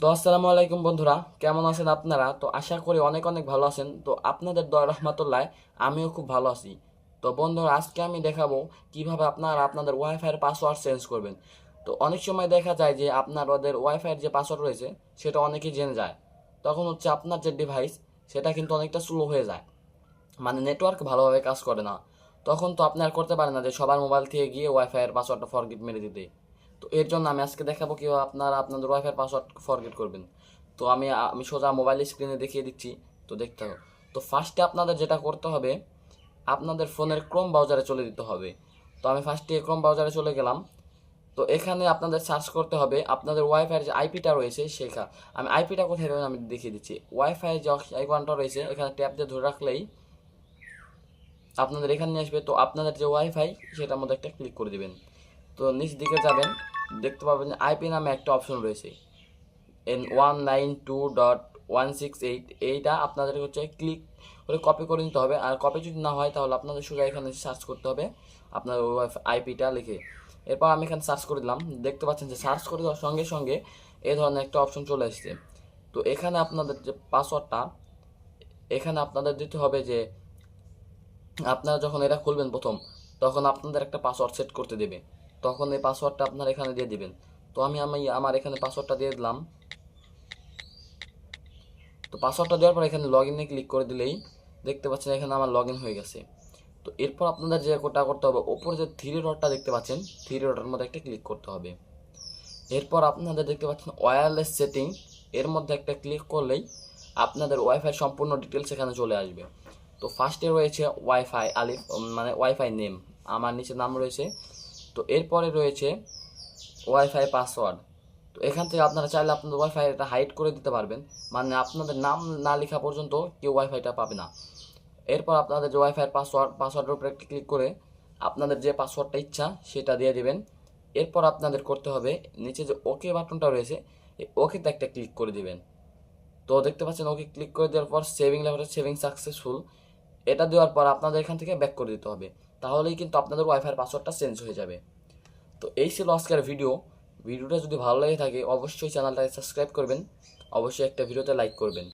তো আসসালামু আলাইকুম বন্ধুরা, কেমন আছেন আপনারা? তো আশা করি অনেক অনেক ভালো আছেন। তো আপনাদের দয়া রহমাতুল্লাহ আমিও খুব ভালো আছি। তো বন্ধুরা, আজকে আমি দেখাবো কিভাবে আপনারা আপনাদের ওয়াইফাইয়ের পাসওয়ার্ড চেঞ্জ করবেন। তো অনেক সময় দেখা যায় যে আপনার ওদের ওয়াইফাইয়ের যে পাসওয়ার্ড রয়েছে সেটা অনেকেই জেনে যায়। তখন হচ্ছে আপনার যে ডিভাইস সেটা কিন্তু অনেকটা স্লো হয়ে যায়, মানে নেটওয়ার্ক ভালোভাবে কাজ করে না। তখন তো আপনি আর করতে পারেন না যে সবার মোবাইল থেকে গিয়ে ওয়াইফাইয়ের পাসওয়ার্ডটা ফরগেট মেরে দিতে। তো এর জন্য আমি আজকে দেখাবো কিভাবে আপনারা আপনাদের ওয়াইফাই পাসওয়ার্ড ফরগেট করবেন। তো আমি আমি সোজা মোবাইল স্ক্রিনে দেখিয়ে দিচ্ছি। তো দেখতে হবে। তো ফার্স্টে আপনাদের যেটা করতে হবে, আপনাদের ফোনের ক্রোম ব্রাউজারে চলে দিতে হবে। তো আমি ফার্স্টে ক্রোম ব্রাউজারে চলে গেলাম। তো এখানে আপনাদের সার্চ করতে হবে আপনাদের ওয়াইফাইয়ের যে আইপিটা রয়েছে সেটা। আমি আইপিটা কোথায় পাবেন আমি দেখিয়ে দিচ্ছি। ওয়াইফাই যে আইকনটা রয়েছে এখানে ট্যাপ দিয়ে ধরে রাখলেই আপনাদের এখানে নিয়ে আসবে। তো আপনাদের যে ওয়াইফাই সেটার মধ্যে একটা ক্লিক করে দিবেন। তো নিচ দিকে যাবেন, দেখতে পাবেন আইপি নামে একটা অপশন রয়েছে, N192.168। এইটা আপনাদের হচ্ছে ক্লিক করে কপি করে নিতে হবে। আর কপি যদি না হয় তাহলে আপনাদের সোজা এখানে সার্চ করতে হবে আপনার আইপিটা লিখে। এরপর আমি এখানে সার্চ করে দিলাম। দেখতে পাচ্ছেন যে সার্চ করে দেওয়ার সঙ্গে সঙ্গে এই ধরনের একটা অপশন চলে এসেছে। তো এখানে আপনাদের যে পাসওয়ার্ডটা এখানে আপনাদের দিতে হবে যে আপনারা যখন এটা খুলবেন প্রথম, তখন আপনাদের একটা পাসওয়ার্ড সেট করতে দেবে। তখন এই পাসওয়ার্ডটা আপনারা এখানে দিয়ে দিবেন। তো আমি আমার এখানে পাসওয়ার্ডটা দিয়ে দিলাম। তো পাসওয়ার্ডটা দেওয়ার পর এখানে লগ ইনে ক্লিক করে দিলেই দেখতে পাচ্ছেন এখানে আমার লগ ইন হয়ে গেছে। তো এরপর আপনাদের যে কোটা করতে হবে, ওপরে যে থ্রি ডটটা দেখতে পাচ্ছেন থ্রি ডটের মধ্যে একটা ক্লিক করতে হবে। এরপর আপনাদের দেখতে পাচ্ছেন ওয়্যারলেস সেটিং, এর মধ্যে একটা ক্লিক করলেই আপনাদের ওয়াইফাই সম্পূর্ণ ডিটেলস এখানে চলে আসবে। তো ফার্স্টে রয়েছে ওয়াইফাই আলিফ, মানে ওয়াইফাই নেম, আমার নিচে নাম রয়েছে। তো এরপরে রয়েছে ওয়াইফাই পাসওয়ার্ড। তো এখান থেকে আপনারা চাইলে আপনাদের ওয়াইফাইটা হাইড করে দিতে পারবেন, মানে আপনাদের নাম না লেখা পর্যন্ত কেউ ওয়াইফাইটা পাবে না। এরপর আপনাদের যে ওয়াইফাই পাসওয়ার্ডের উপরে একটি ক্লিক করে আপনাদের যে পাসওয়ার্ডটা ইচ্ছা সেটা দিয়ে দেবেন। এরপর আপনাদের করতে হবে নিচে যে ওকে বাটনটা রয়েছে এই ওকেতে একটা ক্লিক করে দিবেন। তো দেখতে পাচ্ছেন ওকে ক্লিক করে দেওয়ার পর সেভিং লেখাটা সেভিং সাকসেসফুল, এটা দেওয়ার পর আপনাদের এখান থেকে ব্যাক করে দিতে হবে। তাহলেই কিন্তু আপনাদের ওয়াইফাই পাসওয়ার্ডটা চেঞ্জ হয়ে যাবে। তো এই ছিল আজকের ভিডিওটা যদি ভালো লেগে থাকে অবশ্যই চ্যানেলটাকে সাবস্ক্রাইব করবেন, অবশ্যই একটা ভিডিওতে লাইক করবেন।